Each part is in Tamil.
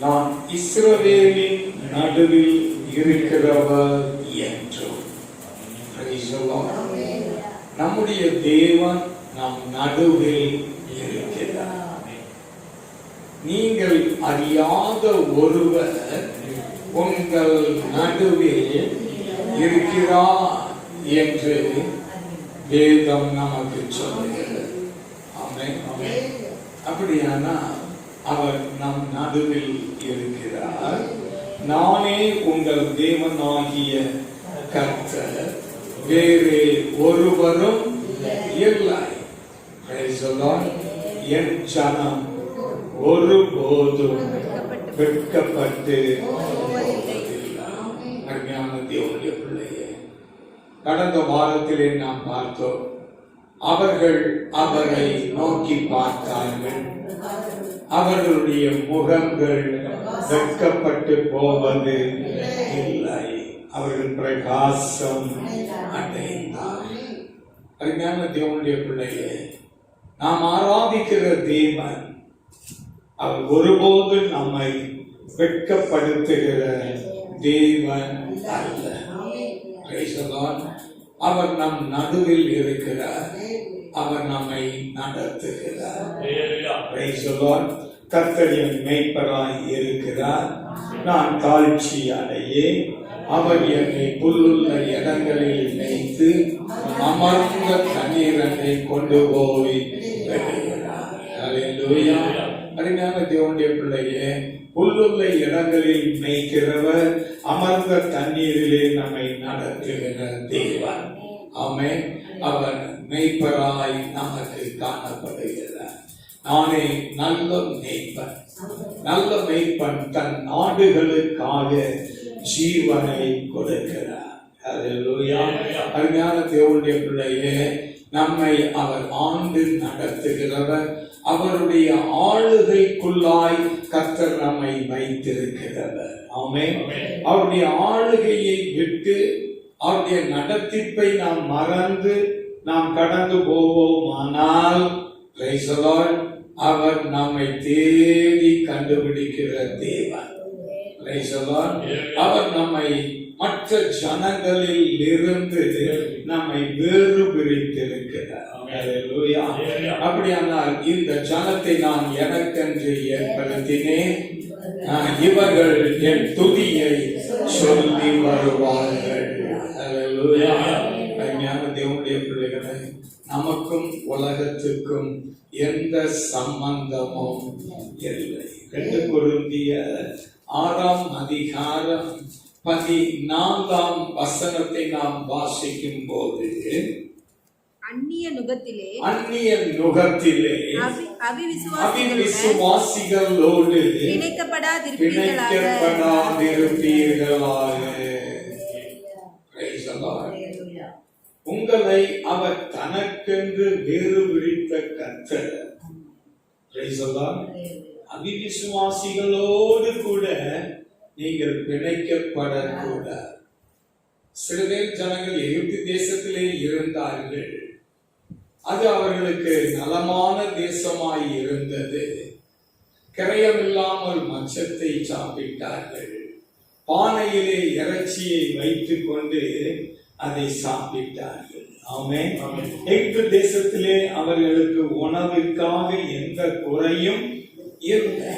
நான் இஸ்ரவேலின் நடுவில் இருக்கிறவர் என்றும். நம்முடைய தேவன் நம் நடுவில் இருக்கிறார். நீங்கள் அறியாத ஒருவர் உங்கள் நடுவில் இருக்கிறார் என்று வேதம் நமக்கு சொல்லுகிறது. ஆமென். அப்படியானால் அவர் நம் நடுவில் இருக்கிறார். நானே உங்கள் தேவனாகிய கர்த்தர், வேறு ஒருவரும் இல்லை. என் ஜனம் ஒருபோதும் வெட்கப்பட்டு அருமையான தேவனுடைய பிள்ளையே, கடந்த வாரத்திலே நாம் பார்த்தோம், அவர்கள் அவரை நோக்கி பார்த்தார்கள், அவர்களுடைய முகங்கள் வெட்கப்பட்டு போவது இல்லை, அவர்கள் பிரகாசம் அடைந்தார்கள். அருமையான தேவனுடைய பிள்ளையே, நாம் ஆராதிக்கிற தேவன் அவர் ஒருபோது நம்மை வெட்கப்படுத்துகிற தேவன் அல்ல. அவர் நம் நடுவில் இருக்கிறார், அவர் நம்மை நடத்துகிறார். கர்த்தர் என் மேய்ப்பராய் இருக்கிறார், நான் தாழ்ச்சி அடையேன். அவர் என்னை புல்லுள்ள இடங்களில் மேய்த்து அமர்ந்த தண்ணீரை கொண்டு போய் விடுகிறார். அல்லேலூயா. அருமையான தேவனுடைய பிள்ளையே, புல்லுள்ள இடங்களில் மேய்க்கிறவர், அமர்ந்த தண்ணீரிலே நம்மை நடத்துகிற தேவன். ஆமென். அவர் மேய்ப்பராய் நமக்கு காணப்படுகிறார். நானே நல்ல மேய்ப்பன். நல்ல மேய்ப்பன் தன் ஆடுகளுக்காக ஜீவனை கொடுக்கிறார். அல்லேலூயா. அருமையான தேவனுடைய பிள்ளையே, நம்மை அவர் ஆண்டு நடத்துகிறவர். அவருடைய ஆளுகைக்குள்ளாய் கர்த்தர் நம்மை வைத்திருக்கிறவர். ஆமென். அவருடைய ஆளுகையை விட்டு அவருடைய நடத்திப்பை நாம் மறந்து நாம் கடந்து போவோமானால், அவர் நம்மை தேடி கண்டுபிடிக்கிற தேவன். அவர் நம்மை மற்ற ஜனங்களில் இருந்து நம்மை வேறு பிரித்திருக்கிறார். அப்படியானால் இந்த ஜனத்தை நான் எனக்கென்று ஏற்படுத்தினேன், இவர்கள் என் துதியை சொல்லி வருவார்கள். தேவனுடைய பிள்ளைகளை, நமக்கும் உலகத்துக்கும் எந்த சம்பந்தமும் இல்லை. 2 கொரிந்தியர் 6ஆம் அதிகாரம் 14ஆம் வசனத்தை நாம் வாசிக்கும் போது, அந்நிய நுகத்திலே அவிவிசுவாசிகளோடு பிணைக்கப்படாதிருப்பீர்களாக. உங்களை அவர் தனக்கென்று வேறு பிரித்த கர்த்தர். அவிவிசுவாசிகளோடு கூட நீங்கள் பிணைக்கப்படக்கூடாது. சில பேர் ஜனங்கள் எகிப்து தேசத்திலே இருந்தார்கள். அது அவர்களுக்கு நலமான தேசமாய் இருந்தது. கிரயமில்லாமல் மச்சத்தை சாப்பிட்டார்கள். பானையிலே இறைச்சியை வைத்துக் கொண்டு அதை சாப்பிட்டார்கள். ஆமென். எகிப்து தேசத்திலே அவர்களுக்கு உணவுக்காக எந்த குறையும் இல்லை.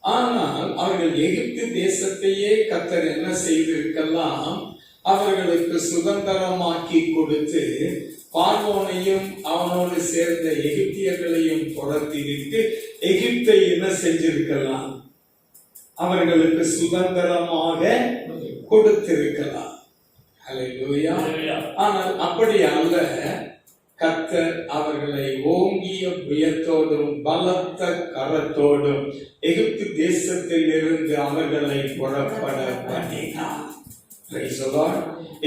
ஆனால் அவர்கள் எகிப்து தேசத்தையே கர்த்தர் என்ன செய்திருக்கலாம், அவர்களுக்கு சுதந்திரமாக்கி கொடுத்து பார்வோனையும் அவனோடு சேர்ந்த எகிப்தியர்களையும் துரத்திவிட்டு எகிப்தை என்ன செஞ்சிருக்கலாம், அவர்களுக்கு சுதந்திரமாக கொடுத்திருக்கலாம். அல்லேலூயா. ஆனால் அப்படி அல்ல. கர்த்தர் அவர்களை ஓங்கிய புயத்தோடும் பலத்த கரத்தோடும் எகிப்து தேசத்தில் இருந்து அவர்களை புறப்பட பண்ணினார்.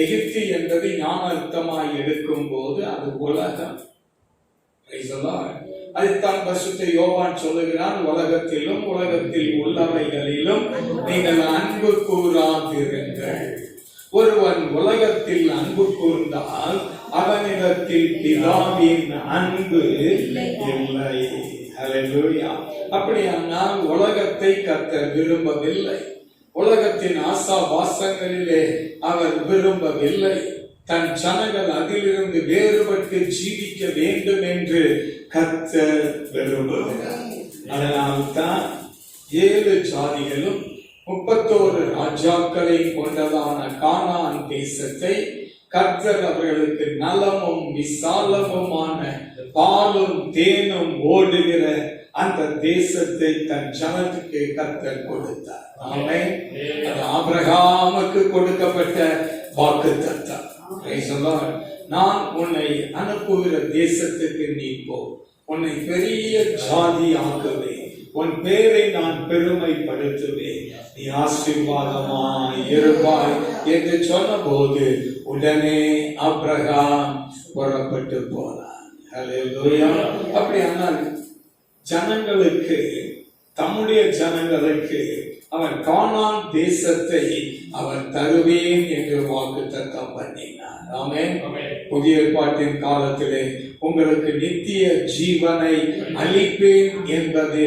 எகிப்து என்பதை ஞான அர்த்தமாய் எடுக்கும் போது அது உலகம். அதுதான் பரிசுத்த யோவான் சொல்லுகிறான், உலகத்திலும் உலகத்தில் உள்ளவைகளிலும் நீங்கள் அன்பு கூறாதிருங்கள். ஒருவன் உலகத்தில் அன்பு கூர்ந்தால் அவனிடத்தில் பிதாவின் அன்பு இல்லை. ஹல்லேலூயா. அப்படியானால் உலகத்தை கர்த்தர் விரும்பவில்லை. உலகத்தின் ஆசாபாசங்களிலே அவர் விரும்பவில்லை. தன் ஜனங்கள் அதிலிருந்து வேறுபட்டு ஜீவிக்க வேண்டும் என்று கர்த்தர் விரும்புகிறார். அதனால்தான் 7 ஜாதிகளும் 31 ராஜாக்களை கொண்டதான கானான் தேசத்தை கர்த்தர் அவர்களுக்கு நலமும் விசாலமுமான பாலும் தேனும் ஓடுகிற அந்த தேசத்தை தன் ஜனத்துக்கு கர்த்தர் கொடுத்தார். ஆமென். அது ஆபிரகாமுக்கு கொடுக்கப்பட்ட வாக்குத்தத்தம். Praise the Lord. நான் உன்னை அனுப்புகிற தேசத்துக்கு நீ போ, உன்னை பெரிய ஜாதி ஆக்குவேன், உன் பேரை நான் பெருமைப்படுத்துவேன், நீ ஆசீர்வாதமாய் இருப்பாய் என்று சொன்ன போது உடனே ஆபிரகாம் புறப்பட்டு போனான். ஹல்லேலூயா. அப்படியானால் ஜனங்களுக்கு, தம்முடைய ஜனங்களுக்கு அவன் கானான் தேசத்தை அவர் தருவேன் என்று வாக்குத்தத்தம் பண்ணினார். ஆமென். புதிய ஏற்பாட்டின் காலத்திலே உங்களுக்கு நித்திய ஜீவனை அளிப்பேன் என்பது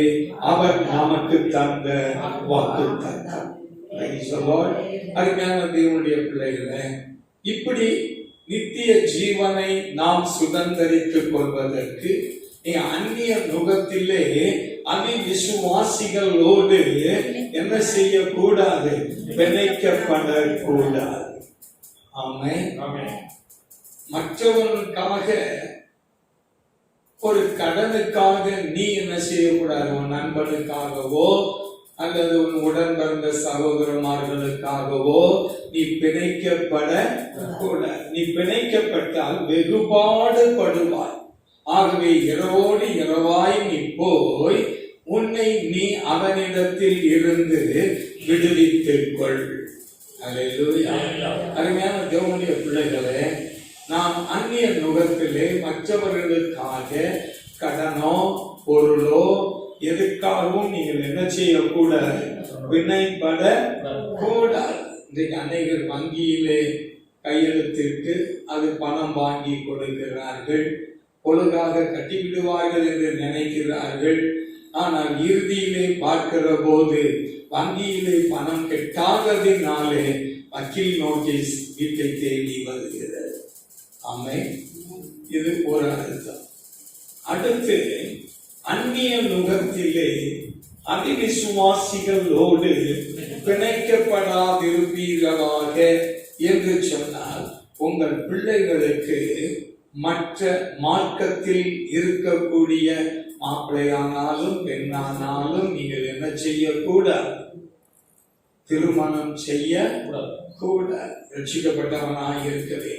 அவர் நமக்கு தந்த வாக்குத்தத்தம். அருமையான தேவனுடைய பிள்ளைகளே, இப்படி நித்திய ஜீவனை நாம் சுதந்தரித்துக் கொள்வதற்கு அந்நிய நுகத்திலே அவிசுவாசிகளோடு என்ன செய்யக்கூடாது? பிணைக்கப்படக்கூடாது. ஆமென். மற்றவனுக்காக, ஒரு கடனுக்காக நீ என்ன செய்யக்கூடாது? உன் நண்பனுக்காகவோ அல்லது உன் உடன் பிறந்த சகோதரமார்களுக்காகவோ நீ பிணைக்கப்படக்கூடாது. நீ பிணைக்கப்பட்டால் வெகுபாடுபடுவாய். ஆகவே இரவோடு இரவாய் நீ போய் உன்னை நீ அவனிடத்தில் இருந்து விடுவித்துக் கொள். அல்லேலூயா. அருமையான தேவனுடைய பிள்ளைகளே, நாம் அந்நிய நுகத்திலே மற்றவர்களுக்காக கடனோ பொருளோ எதுக்காகவும் நீங்கள் என்ன செய்யக்கூடாது? வினைப்பட கூடாது. இன்றைக்கு அநேகர் வங்கியிலே கையெழுத்திற்கு அது பணம் வாங்கி கொடுக்கிறார்கள், ஒழுங்காக கட்டிவிடுவார்கள் என்று நினைக்கிறார்கள். ஆனால் இறுதியிலே பார்க்கிற போது வங்கியிலே பணம் கட்டாததினாலே வக்கீல் நோட்டீஸ் வீட்டை தேடி வருகிறது. ஆமென். இது ஒரு அர்த்தம். அடுத்து, அந்நிய நுகத்திலே அவிசுவாசிகளோடு பிணைக்கப்படாதிருப்பீர்களாக என்று சொன்னால், உங்கள் பிள்ளைகளுக்கு மற்ற மார்க்கத்தில் இருக்கக்கூடிய மாப்பிள்ளையானாலும் பெண்ணானாலும் நீங்கள் என்ன செய்யக்கூடாது? திருமணம் செய்ய கூடாது. ரட்சிக்கப்பட்டவனாய் இருக்கவே,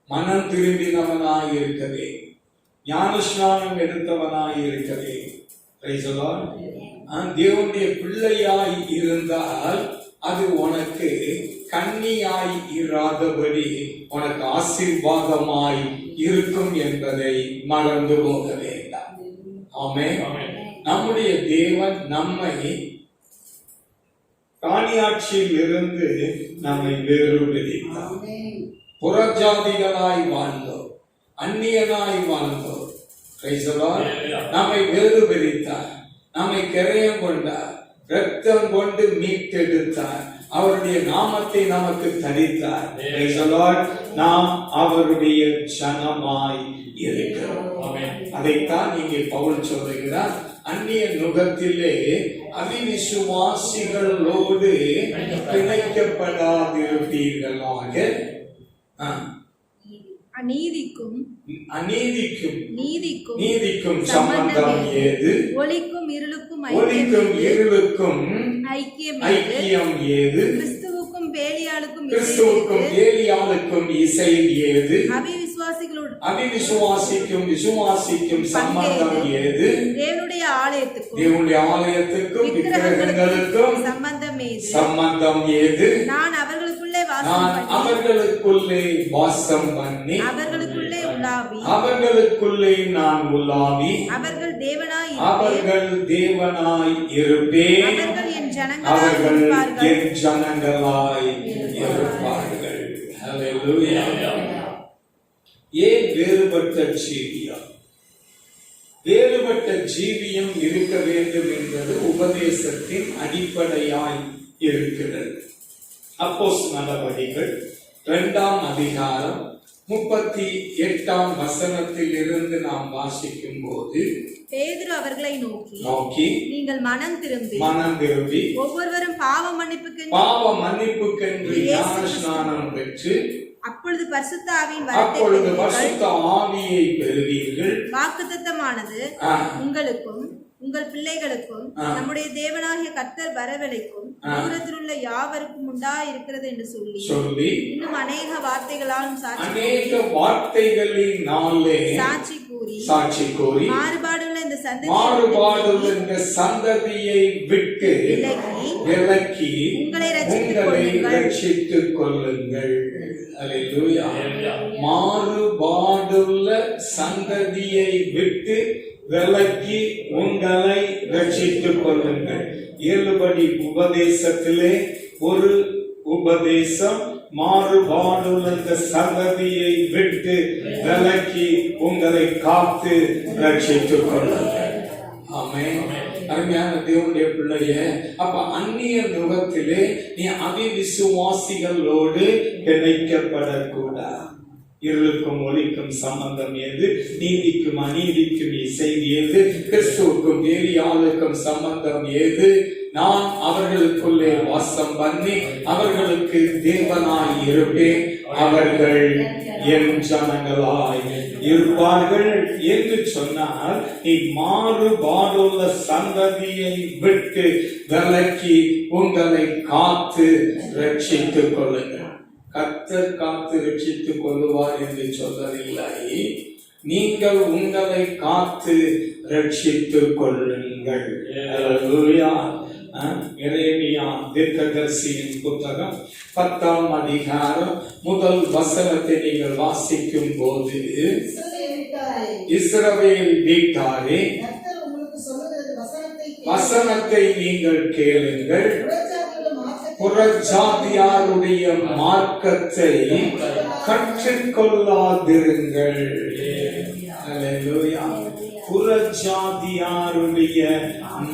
மனம் திரும்பினவனாய் இருக்கவே, ஞானஸ்நானம் எடுத்தவனாய் இருக்கவே. தேவனுடைய பிள்ளையாய் இருந்தால் அது உனக்கு கன்னியாய் இராதபடி உனக்கு ஆசீர்வாதமாய் இருக்கும் என்பதை மறந்து போக வேண்டாம். ஆமென். நம்முடைய தேவன் நம்மை காணியாட்சியில் இருந்து நம்மை வேறுபடுத்தினார். புறஜாதிகளாய் வாழ்ந்தோம், அந்நியனாய் வாழ்ந்தோம். நம்மை வேறுபடுத்தார், நம்மை கரையம் கொண்டார், ரத்தம் கொண்டு மீட்டெடுத்தார், அவருடைய நாமத்தை நமக்கு தரித்தார். நாம் அவருடைய ஜனமாய் இருக்கிறோம். அதைத்தான் இங்கே பவுல் சொல்லுகிறார், அந்நிய நுகத்திலே அவிசுவாசிகளோடு பிணைக்கப்படாதிருப்பீர்களாக. அநீதிக்கும் நீதிக்கும் சம்பந்தம் ஏது? ஒளிக்கும் இருளுக்கும் ஐக்கியம் ஏது? கிறிஸ்துவுக்கும் பேலியாளுக்கும் இசை ஏது? அவிசுவாசிக்கும் விசுவாசிக்கும் சம்பந்தம் ஏது? தேவனுடைய ஆலயத்துக்கும் விக்கிரகங்களுக்கும் சம்பந்தம் ஏது? நான் அவர்களுக்குள்ளே வாசம் பண்ணி அவர்களுக்குள்ளே நான் உலாவி அவர்கள் தேவனாய் இருப்பேன், அவர்கள் என் ஜனங்களாய் இருப்பார்கள். ஹல்லேலூயா. ஏன் வேறுபட்ட செய்தியா? வேறுபட்ட ஜீவியம் இருக்க வேண்டும் என்பது உபதேசத்தின் அடிப்படையாய் இருக்கிறது. அப்போஸ்தலர் நடவடிக்கைகள் 2ஆம் அதிகாரம் 38ஆம் வசனத்தில் இருந்து நாம் வாசிக்கும் போது, பேதுரு அவர்களை நோக்கி நீங்கள் மனம் திரும்பி ஒவ்வொருவரும் பாவ மன்னிப்புக்கென்று ஞான ஸ்நானம் பெற்று அப்பொழுது பரிசுத்த ஆவியை பெறுவீர்கள். வாக்குத்தத்தமானது உங்களுக்கும் உங்கள் பிள்ளைகளுக்கும் நம்முடைய தேவனாகிய கர்த்தர் வரவழைக்கும் தூரத்தில் உள்ள யாவருக்கும் உண்டாயிருக்கிறது என்று சொல்லி இன்னும் அநேக வார்த்தைகளினாலே சாட்சி கூறி மாறுபாடுள்ள இந்த சந்ததியை விட்டு விலக்கி உங்களை ரட்சித்துக் கொள்ளுங்கள். அல்லேலூயா. மாறுபாடுள்ள சந்ததியை விட்டு விலக்கி உங்களை ரட்சித்துக் கொள்ளுங்கள். 7 படி உபதேசத்திலே ஒரு உபதேசம், மாறுபாடுள்ள இந்த சந்ததியை விட்டு விலக்கி உங்களை காத்து ரட்சித்துக் கொள்ளுங்கள். ஆமென். அருமையான தேவனுடைய பிள்ளையே, அப்ப அந்நிய நுகத்திலே நீ அவிசுவாசிகளோடு இணைக்கப்படக்கூடாது. இருளுக்கும் ஒளிக்கும் சம்பந்தம் ஏது? நீதிக்கும் அநீதிக்கும் செய்தி ஏது? கிறிஸ்துவுக்கும் வேலியாளுக்கும் சம்பந்தம் ஏது? நான் அவர்களுக்குள்ளே வாசம் பண்ணி அவர்களுக்கு தேவனாய் இருப்பேன், அவர்கள் என் ஜனங்களாய் இருப்பார்கள் என்று சொன்னால், நீ மாறுபாடுள்ள சந்ததியை விட்டு விலக்கி உங்களை காத்து ரட்சித்துக் கொள்ளுங்கள். கர்த்தர் காத்து ரட்சித்துக் கொள்ளுவார் என்று சொல்லவில்லை, நீங்கள் உங்களை காத்து ரட்சித்துக் கொள்ளுங்கள். அல்லேலூயா. எரேமியா தீர்க்கதரிசியின் புத்தகம் 10ஆம் அதிகாரம் 1 வசனத்தை நீங்கள் வாசிக்கும் போது, இஸ்ரவேல் வீட்டாரே, வசனத்தை நீங்கள் கேளுங்கள், புறஜாதியாருடைய மார்க்கத்தை கற்றுக்கொள்ளாதிருங்கள். அல்லேலூயா. புறஜாதியாருடைய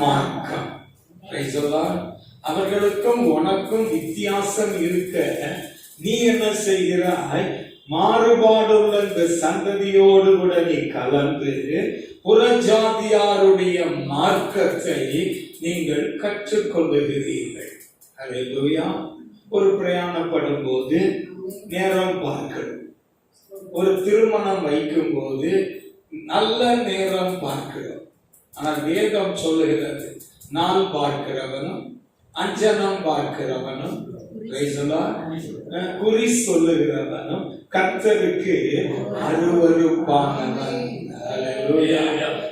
மார்க்கம். அவர்களுக்கும் உனக்கும் வித்தியாசம் இருக்க நீ என்ன செய்கிறாய்? மாறுபாடுள்ள இந்த சந்ததியோடு கூட நீ கலந்து புறஜாதியாருடைய மார்க்கத்தை நீங்கள் கற்றுக்கொள்ளுகிறீர்கள். அல்லேலூயா. ஒரு பிரயாணப்படும் போது நேரம் பார்க்கணும். ஒரு திருமணம் வைக்கும் போது நல்ல நேரம் பார்க்கிறோம். ஆனால் வேதம் சொல்லுகிறது, நாள் பார்க்கிறவனும் அஞ்சனம் பார்க்கிறவனும் குறி சொல்லுகிறவனும் கர்த்தருக்கு அருவருப்பானவன்.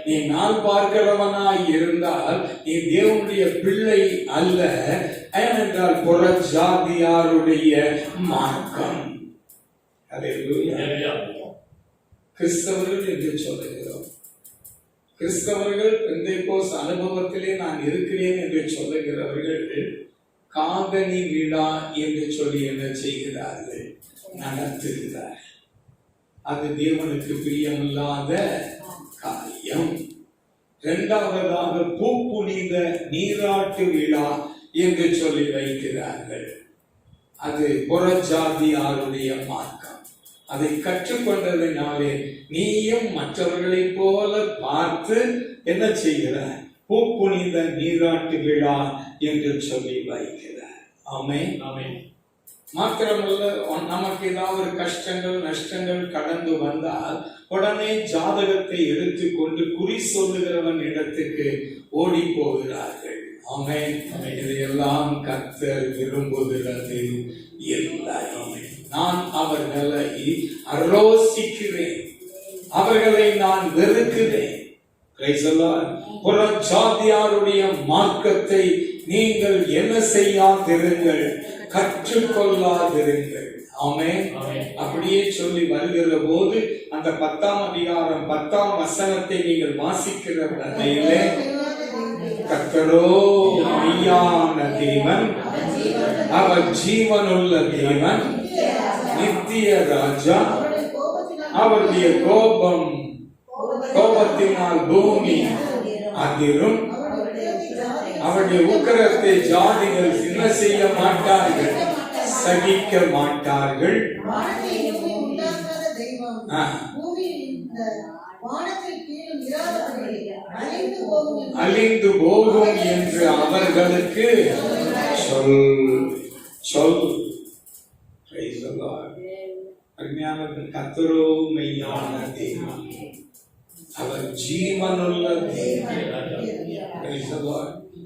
நீ நாள் பார்க்கிறவனாய் இருந்தால் நீ தேவனுடைய பிள்ளை அல்ல. ஏனென்றால் புறஜாதியாருடைய மார்க்கம். கிறிஸ்தவர்கள் என்று சொல்லுகிறோம். கிறிஸ்தவர்கள் பெந்தேகோஸ்து அனுபவத்திலே நான் இருக்கிறேன் என்று சொல்லுகிறவர்கள் காதணி விழா என்று சொல்லி என்ன செய்கிறார்கள்? நடத்துகிறார். அது தேவனுக்கு பிரியமில்லாத காரியம். இரண்டாவதாக பூப்புனித நீராட்டு விழா என்று சொல்லி வைக்கிறார்கள். அது புறஜாதியாருடைய மார்க்கம். அதை கற்றுக்கொண்டதினாலே நீயும் மற்றவர்களை போல பார்த்து என்ன செய்கிறார்? பூப்புனித நீராட்டு விழா என்று சொல்லி வைக்கிறார். ஆமென். ஆமென். மாத்திரமல்ல, நமக்கு ஏதாவது கஷ்டங்கள் நஷ்டங்கள் கடந்து வந்தால் உடனே ஜாதகத்தை எடுத்துக்கொண்டு குறி சொல்லுகிறவன் இடத்துக்கு ஓடி போகிறார்கள். ஆமென். இதையெல்லாம் கர்த்தர் விரும்புகிறது இல்லை. நான் அவர்களை அரோசிக்கிறேன், அவர்களை நான் வெறுக்கிறேன். புறஜாதியாருடைய மார்க்கத்தை நீங்கள் என்ன செய்யாதிருங்கள்? கற்றுக்கொள்ளாதிருங்கள். ஆமென். அப்படியே சொல்லி வருகிற போது அந்த 10ஆம் அதிகாரம் 10ஆம் வசனத்தை நீங்கள் வாசிக்கிற வேளையிலே, கர்த்தரோ மெய்யான தேவன், அவர் ஜீவனுள்ள தேவன், நித்திய ராஜா, அவருடைய கோபம் கோபத்தினால் பூமி அதிரும், அவருடைய உக்கிரத்தை ஜாதிகள் என்ன செய்ய மாட்டார்கள், சகிக்க மாட்டார்கள். அழிந்து போகும் என்று அவர்களுக்கு சொல் சொல். கர்த்தரோ மெய்யான தெய்வம், அவர் ஜீவனுள்ள தெய்வம்.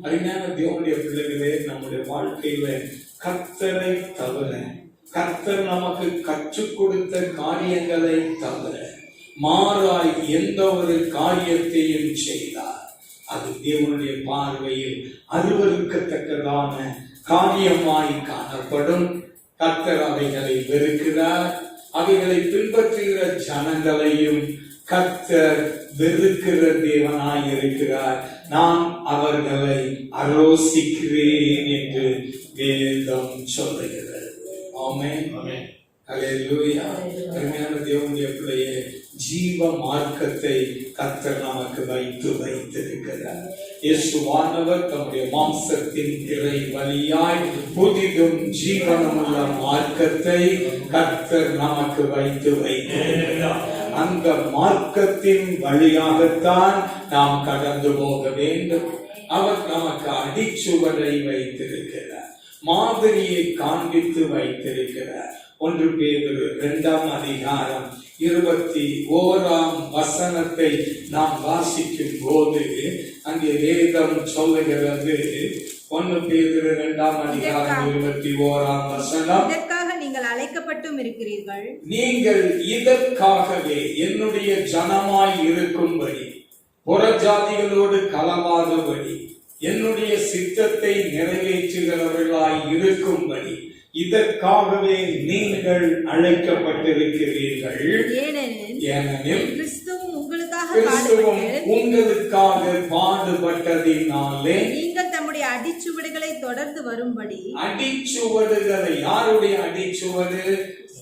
அருமையான தேவனுடைய பிள்ளைகளே, நம்முடைய வாழ்க்கையில கர்த்தரை தவிர, கர்த்தர் நமக்கு கற்றுக் கொடுத்த காரியங்களை தவிர மாறாய் எந்த ஒரு காரியத்தையும் செய்தார் அது தேவனுடைய பார்வையில் அருவருக்கத்தக்கதான காரியமாய் காணப்படும். கர்த்தர் அவைகளை வெறுக்கிறார். அவைகளை பின்பற்றுகிற ஜனங்களையும் கர்த்தர் வெறுக்கிற தேவனாய் இருக்கிறார். நான் அவர்களை ஆலோசிக்கிறேன் என்று வேதம் சொல்லுகிறது. ஆமென். அல்லேலூயா. அருமையான தேவனுடைய பிள்ளையே, ஜீவ மார்க்கத்தை கர்த்தர் நமக்கு வைத்திருக்கிறார். இயேசுவானவர் தம்முடைய மாம்சத்தின் திரை வழியாய் புதிதும் ஜீவனமுள்ள மார்க்கத்தை கர்த்தர் நமக்கு வைத்திருக்கிறார். அந்த மார்க்கத்தின் வழியாகத்தான் நாம் கடந்து போக வேண்டும். அவர் நமக்கு அடிச்சுவடை வைத்திருக்கிறார், மாதிரியை காண்பித்து வைத்திருக்கிறார். 1 பேதுரு 2ஆம் அதிகாரம் 21ஆம் வசனத்தை நாம் வாசிக்கும் போது அங்கே வேதம் சொல்லுகிறது. 1 பேதுரு 2ஆம் அதிகாரம் 21ஆம் வசனம், இதற்காக நீங்கள் அழைக்கப்பட்டும் இருக்கிறீர்கள், நீங்கள் இதற்காகவே என்னுடைய ஜனமாய் இருக்கும்படி, புறஜாதிகளோடு கலவாதபடி, என்னுடைய சித்தத்தை நிறைவேற்றுகிறவர்களாய் இருக்கும்படி, இதற்காகவே நீங்கள் அழைக்கப்பட்டிருக்கிறீர்கள். ஏனெனில் கிறிஸ்துவும் உங்களுக்காக பாடுபட்டதினாலே நீங்கள் தம்முடைய அடிச்சுவடுகளை தொடர்ந்து வரும்படி. அடிச்சுவடுகளை, யாருடைய அடிச்சுவடு?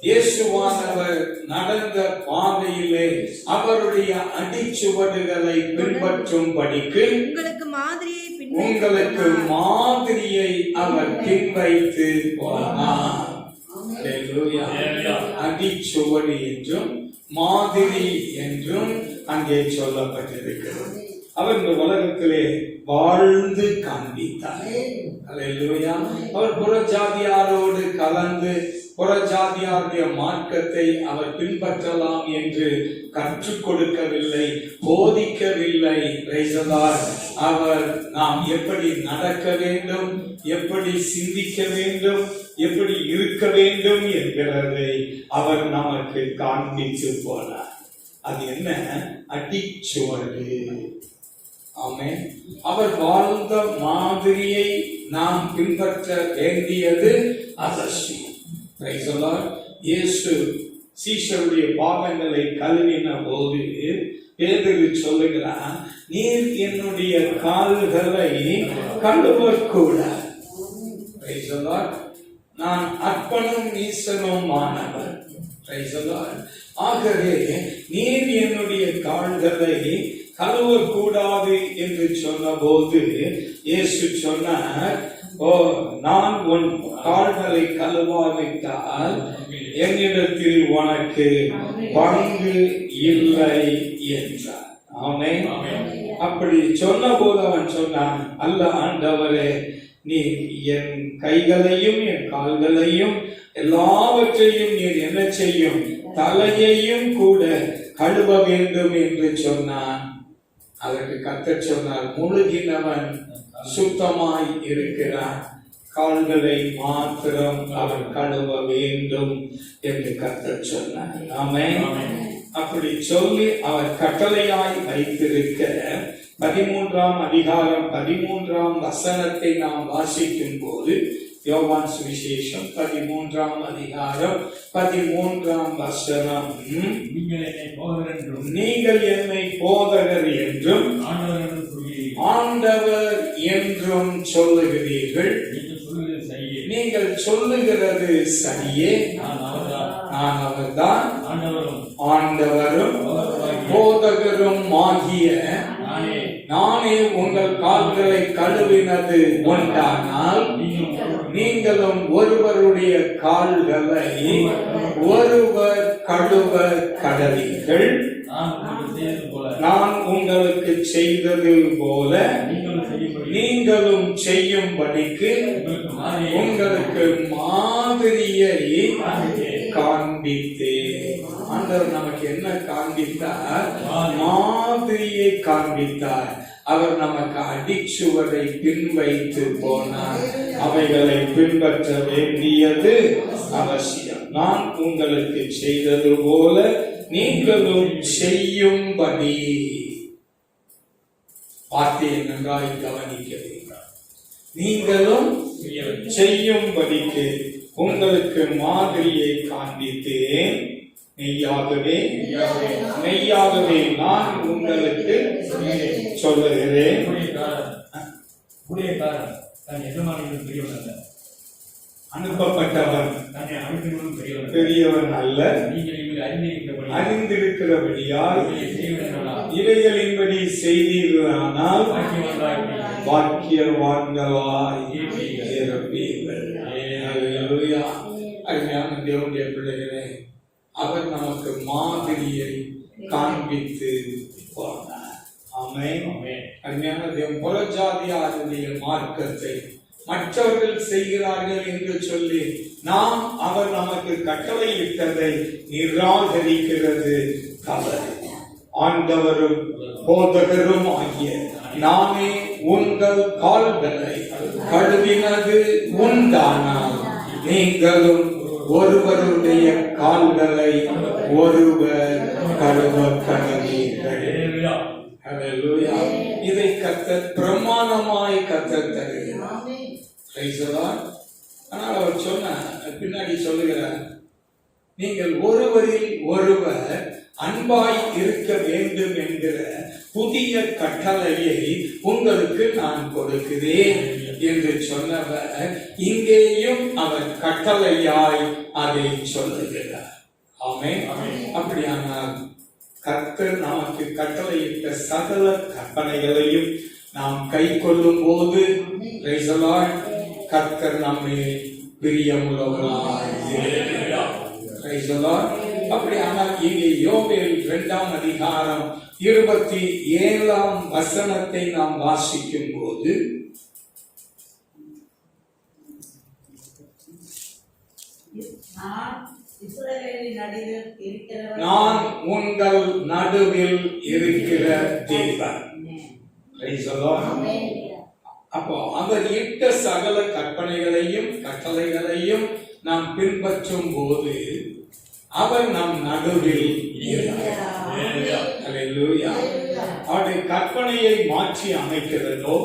இயேசுவானவர் நடந்த பாதையிலே அவருடைய அடிச்சுவடுகளை பின்பற்றும்படிக்கு உங்களுக்கு மாதிரியை அவர் பின்வைத்து போனார். அடிச்சுவடு என்றும் மாதிரி என்றும் அங்கே சொல்லப்பட்டிருக்கிறது. அவர் இந்த உலகத்திலே வாழ்ந்து காண்பித்தார். அல்லேலூயா. அவர் புறஜாதியாரோடு கலந்து புறஜாதியாருடைய மார்க்கத்தை அவர் பின்பற்றலாம் என்று கற்றுக் கொடுக்கவில்லை, போதிக்கவில்லை. அவர் நாம் எப்படி நடக்க வேண்டும், எப்படி சிந்திக்க வேண்டும், எப்படி இருக்க வேண்டும் என்கிறதை அவர் நமக்கு காண்பித்து போனார். அது என்ன? அடிச்சுவடு. ஆமென். அவர் வாழ்ந்த மாதிரியை நாம் பின்பற்ற வேண்டியது அவசியம். இயேசு சீஷருடைய பாவங்களை கழுவின போது பேதுரு சொல்லுகிறான், நீர் என்னுடைய கால்களை கழுவக்கூடாது. நான் அர்ப்பனும் ஈசனும் ஆனவர். ஆகவே நீர் என்னுடைய கால்களை கழுவக்கூடாது என்று சொன்ன போது இயேசு சொன்னார், நான் உன் கால்களை கழுவாவிட்டால் என்னிடத்தில் உனக்கு பங்கு இல்லை என்றார். ஆமென். அப்படி சொன்ன போது அவன் சொன்னான், அல்ல ஆண்டவரே, நீ என் கைகளையும் என் கால்களையும் எல்லாவற்றையும் நீர் என்ன செய்யும், தலையையும் கூட கழுவ வேண்டும் என்று சொன்னான். அதற்கு கர்த்தர் சொன்னார், முழுகினவன் சுத்தமாய் இருக்கிறான், கால்களை மாத்திரம் அவன் கழுவ வேண்டும் என்று கர்த்தர் சொன்னார். ஆமென். அப்படி சொல்லி அவர் கட்டளையாய் வைத்திருக்க 13ஆம் அதிகாரம் 13ஆம் வசனத்தை நாம் வாசிக்கும் போது, யோவான் சுவிசேஷம் 13ஆம் அதிகாரம் 13ஆம் வசனம், நீங்கள் என்னை போதகர் என்றும் ஆண்டவர் என்றும் சொல்லுகிறீர்கள். நீங்கள் சொல்லுகிறது சரியே, நான் அவர்தான், ஆண்டவரும் போதகரும் ஆகிய நானே உங்கள் கால்களை கழுவினது உண்டானால் நீங்களும் ஒருவருடைய கால்களை ஒருவர் கழுவ கடவீர்கள். நான் உங்களுக்கு செய்தது போல நீங்களும் செய்யும்படிக்கு உங்களுக்கு மாதிரியை காண்பித்தேன். ஆண்டவர் நமக்கு என்ன காண்பித்தார்? மாதிரியை காண்பித்தார். அவர் நமக்கு அடிச்சுவதை பின்வைத்து போனார். அவைகளை பின்பற்ற வேண்டியது அவசியம். நான் உங்களுக்கு செய்தது போல நீங்களும் செய்யும்படி. வார்த்தையை நன்றாய் கவனிக்க வேண்டும். நீங்களும் செய்யும்படிக்கு உங்களுக்கு மாதிரியை காண்பித்தேன். மெய்யாகவே நான் உங்களுக்கு சொல்லுகிறேன். அனுப்பப்பட்டவன் பெரியவன் அல்ல, அறிந்திருக்கிறபடியால் இவைகளின்படி செய்தீர்களானால் பாக்கியவான்களாய் இருப்பீர்கள். அருமையான தேவனுடைய பிள்ளைகளே, அவர் நமக்கு மாதிரியை காண்பித்து போனார். ஆமென். அருமையான தேவன் புறஜாதியாருடைய மார்க்கத்தை மற்றவர்கள் செய்கிறார்கள் என்று சொல்லி நாம் அவர் நமக்கு கட்டளையிட்டதை நிராகரிக்கிறது தவறு. ஆண்டவரும் போதகரும் ஆகிய நானே உங்கள் கால்களை கழுவினது உண்டானால் நீங்களும் ஒருவருடைய கால்களை ஒருவர் கழுவ கடவீர்கள். இதை கர்த்தர் பிரமாணமாய் கர்த்தர் தருகிறார். ஆனால் அவர் சொன்ன பின்னாடி சொல்லுகிறார், நீங்கள் ஒருவரில் ஒருவர் அன்பாய் இருக்க வேண்டும் என்கிற புதிய கட்டளையை உங்களுக்கு நான் கொடுக்கிறேன் என்று சொன்னவர் இங்கேயும் அவர் கட்டளையாய் அதை சொல்லுகிறார். ஆமென். அப்படியானால் கர்த்தர் நமக்கு கட்டளையிட்ட சகல கற்பனைகளையும் நாம் கை கொள்ளும் போது கர்த்தர் நம்மை பிரியமுள்ளவராய் இருக்கிறார். அப்படியானால் இங்கே யோவேல் 2ஆம் அதிகாரம் 27ஆம் வசனத்தை நாம் வாசிக்கும் போது, நான் உங்கள் நடுவில் இருக்கிற தேவன். அப்போ அவர் இட்ட சகல கற்பனைகளையும் கட்டளைகளையும் நாம் பின்பற்றும் போது அவர் நம் நடுவில் அவருடைய கற்பனையை மாற்றி அமைக்கிறதோ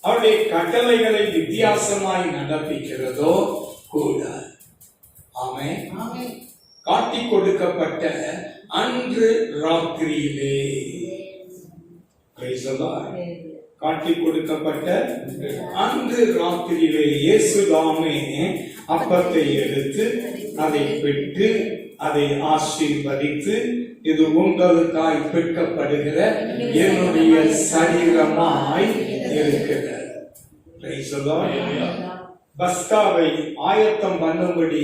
அவருடைய கட்டளைகளை வித்தியாசமாய் நடப்பிக்கிறதோ கூடாது. ஆமென். காட்டி கொடுக்கப்பட்ட அன்று ராத்திரியிலே காட்டி கொடுக்கப்பட்ட அன்று ராத்திரியிலே இயேசுதாமே அப்பத்தை எடுத்து அதை பெற்று அதை ஆசீர்வதித்து, இது உங்களுக்காய் பிற்கப்படுகிற என்னுடைய சரீரமாய் இருக்கிறது. பஸ்காவை ஆயத்தம் பண்ணும்படி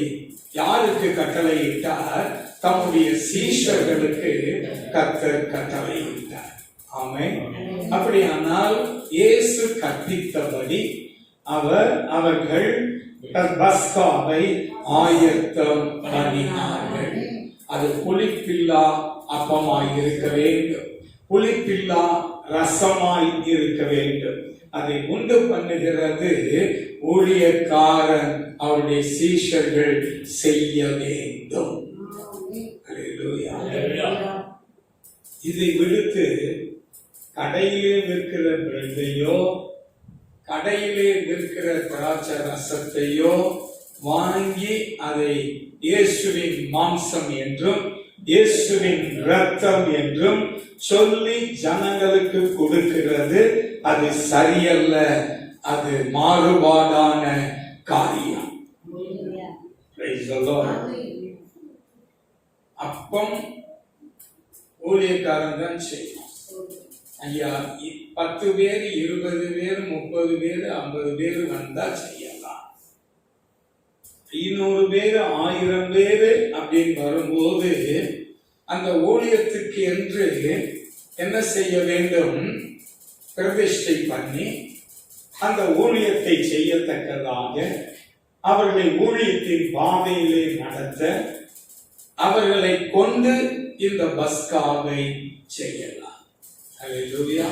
யாருக்கு கட்டளையிட்டார்? தம்முடைய சீஷர்களுக்கு கர்த்தர் கட்டளையிட்டார். ஆமென். அப்படியானால் இயேசு கற்பித்தபடி அவர்கள் பஸ்காவை ஆயத்தம் பண்ணினார்கள். அது புளிப்பில்லா அப்பமாய் இருக்க வேண்டும், புளிப்பில்லா ரசமாய் இருக்க வேண்டும். அதை உண்டு பண்ணுகிறது ஊழியக்காரன், அவருடைய சீஷர்கள் செய்ய வேண்டும். இதை விடுத்து கடையிலே விற்கிற பிரெட்டையோ கடையிலே விற்கிற திராட்சை ரசத்தையோ வாங்கி அதை இயேசுவின் மாம்சம் என்றும் இயேசுவின் இரத்தம் என்றும் சொல்லி ஜனங்களுக்கு கொடுக்கிறது அது சரியல்ல, அது மாறுபாடான காரியம். அப்பம் ஊழியக்காரன் தான் செய்யணும். ஐயா 10 பேர் 20 பேர் 30 பேர் 50 பேர் வந்தா செய்யலாம். 500 பேர் 1000 பேர் அப்படின்னு வரும்போது அந்த ஊழியத்துக்கு என்று என்ன செய்ய வேண்டும்? பிரதிஷ்டை பண்ணி அந்த ஊழியத்தை செய்யத்தக்கதாக அவர்களை ஊழியத்தின் பாதையிலே நடத்த அவர்களை கொண்டு இந்த பஸ்காவை செய்யலாம். அல்லேலூயா.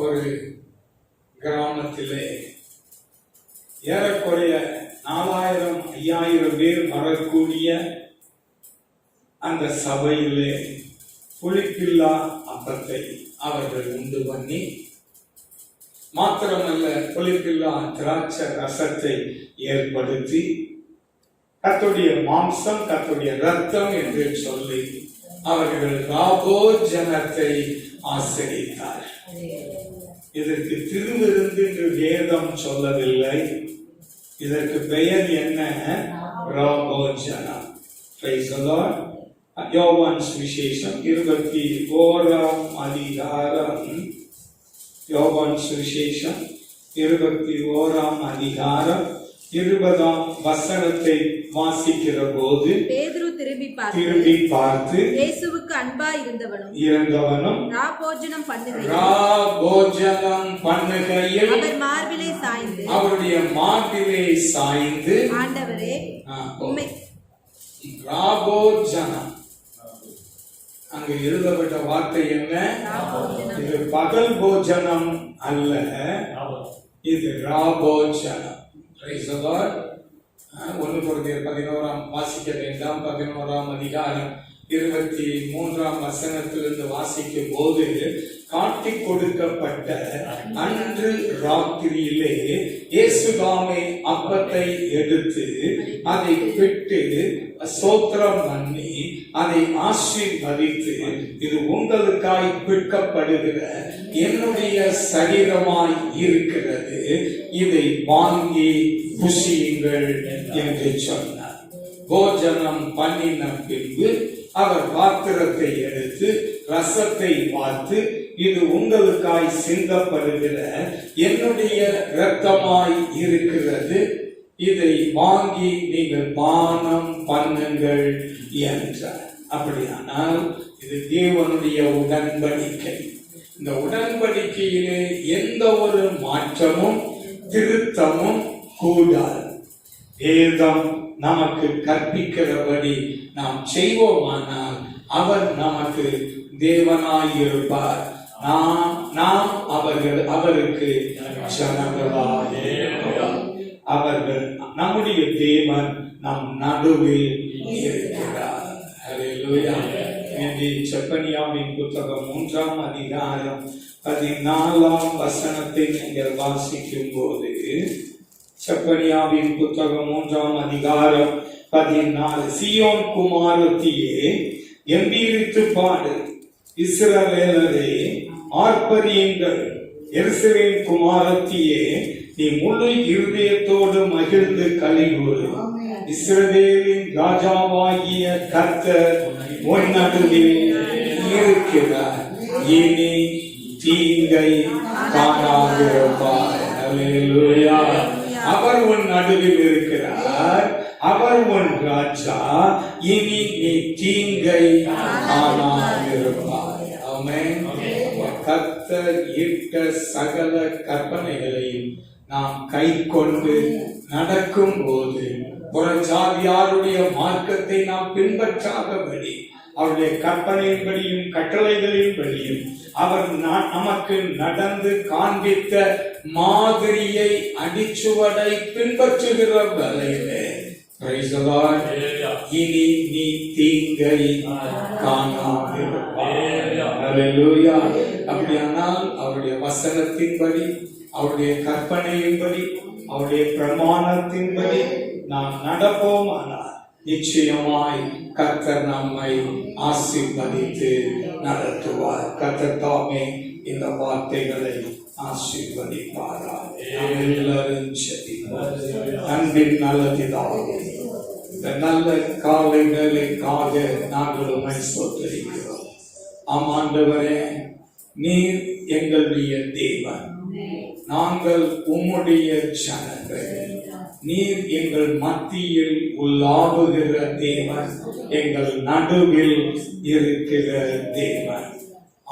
ஒரு கிராமத்திலே ஏறக்குறைய 4000-5000 பேர் வரக்கூடிய அந்த சபையிலே புளிப்பில்லா அப்பத்தை அவர்கள் உண்டு பண்ணி, மாத்திரமல்ல புளிப்பில்லா திராட்சை ரசத்தை ஏற்படுத்தி கர்த்தருடைய மாம்சம் கர்த்தருடைய ரத்தம் என்று சொல்லி அவர்கள் ராபோஜனத்தை ஆசரித்தார். இதற்கு திருவிருந்து என்று வேதம் சொல்லவில்லை. இதற்கு பெயர் என்ன? ராபோஜனம். Praise the Lord. யோவான் சுவிசேஷம் 21ஆம் அதிகாரம், யோவான் சுவிசேஷம் 21ஆம் அதிகாரம் 20ஆம் வசனத்தை வாசிக்கிற போது பேதுரு திரும்பி பார்த்து இயேசுவுக்கு அன்பாய் இருந்தவனும் ராபோஜனம் பண்ணுகையில் அவர் மார்பிலே சாய்ந்து அவருடைய மார்பிலே சாய்ந்து ஆண்டவரே உம்மை ராபோஜனம். அங்கு எழுதப்பட்ட வார்த்தை என்ன? இது பகல் போஜனம் அல்ல, இது ராபோஜனம். 1 கொரிந்தியர் 11 வாசிக்க வேண்டாம். 11ஆம் அதிகாரம் 23ஆம் வசனத்திலிருந்து வாசிக்கும் போது, காட்டிக் கொடுக்கப்பட்ட அன்று ராத்திரியிலே இயேசுதாமே அப்பத்தை எடுத்து அதை பிட்டு ஸ்தோத்திரம் பண்ணி அதை ஆசீர்வதித்து, இது உங்களுக்காய் பிற்கப்படுகிற என்னுடைய சரீரமாய் இருக்கிறது, இதை வாங்கி புசியுங்கள் என்று சொன்னார். போஜனம் பண்ணின பின்பு அவர் பாத்திரத்தை எடுத்து ரசத்தை பார்த்து, இது உங்களுக்காய் சிந்தப்படுகிற என்னுடைய இரத்தமாய் இருக்கிறது, இதை வாங்கி நீங்கள் பானம் பண்ணுங்கள் என்றார். அப்படியானால் இது தேவனுடைய உடன்படிக்கை. இந்த உடன்படிக்கையிலே எந்த ஒரு மாற்றமும் திருத்தமும் கூடாது. வேதம் நமக்கு கற்பிக்கிறபடி நாம் செய்வோமானால் அவர் நமக்கு தேவனாயிருப்பார், நாம் அவருக்கு ஜனங்களாக. அவர்கள் நம்முடைய தேவன் நம் நடுவில் இருக்கிறார். அல்லேலூயா. செப்பனியாவின் புத்தகம் 3ஆம் அதிகாரம் 14ஆம் வசனத்தை நீங்கள் வாசிக்கும் போது, செப்பனியாவின் புத்தகம் 3ஆம் அதிகாரம் 14, சீயோன் குமாரத்தியே எம்பீரித்து பாடு, இஸ்ரவேலரே ஆர்ப்பரியுங்கள், எருசலேம் குமாரத்தியே நீ முழு இருதயத்தோடு மகிழ்ந்து களிகூரு, இஸ்ரவேலின் ராஜாவாகிய கர்த்தர் உன் நடுவில் இருக்கிறார், இனி தீங்கை காணாதிருப்பார். அல்லேலூயா. அவர் உன் நடுவில் இருக்கிறார், அவர் உன் ராஜா, இனி நீ தீங்கை காணாதிருப்பார். ஆமென். கர்த்தர் இட்ட சகல கற்பனைகளையும் நாம் கை கொண்டு நடக்கும் போது, புறஜாதியாருடைய மார்க்கத்தை நாம் பின்பற்றாதபடி, அவருடைய கற்பனையின்படியும் கட்டளைகளின்படியும் அவர் நமக்கு நடந்து காண்பித்த மாதிரியை அடிச்சுவடை பின்பற்றுகிற வேளையிலே, இனி நீ தீங்கை காணாதிருப்பாய். அல்லேலூயா. அப்படியானால் அவருடைய வசனத்தின்படி, அவருடைய கற்பனையின்படி, அவருடைய பிரமாணத்தின்படி நாம் நடப்போமானால் நிச்சயமாய் கர்த்தர் நம்மை ஆசீர்வதித்து நடத்துவார். கர்த்தர் தாமே இந்த வார்த்தைகளை ஆசீர்வதிப்பாராக. எல்லாரும் அன்பின் நல்ல பிதாவே, இந்த நல்ல காலை வேலைக்காக நாங்கள் உம்மை ஸ்தோத்திரிக்கிறோம். ஆமாண்டவரே, நீர் எங்களுடைய தேவன், நாங்கள் உம்முடைய ஜனங்கள். நீர் எங்கள் மத்தியில் உலாவுகிற தேவன், எங்கள் நடுவில் இருக்கிற தேவன்.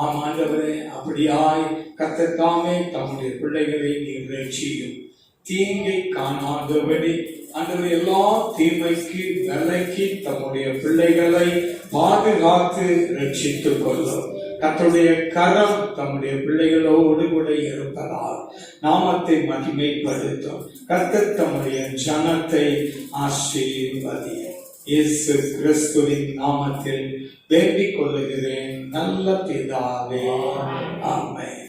ஆமாண்டவரே, அப்படியாய் கர்த்தர் தாமே தம்முடைய பிள்ளைகளை நீர் ரட்சியும். தீங்கை காணாதபடி ஆண்டவர் எல்லா தீமைக்கு விலக்கி தம்முடைய பிள்ளைகளை பாதுகாத்து ரட்சித்துக் கொள்ளும். கர்த்தருடைய கரம் தம்முடைய பிள்ளைகளோடு கூட இருப்பதால் நாமத்தை மகிமைப்படுத்தும். கர்த்தர் தம்முடைய ஜனத்தை ஆசீர்வதியும். இயேசு கிறிஸ்துவின் நாமத்தில் வேண்டிக் கொள்ளுகிறேன் நல்ல பிதாவே, ஆமென்.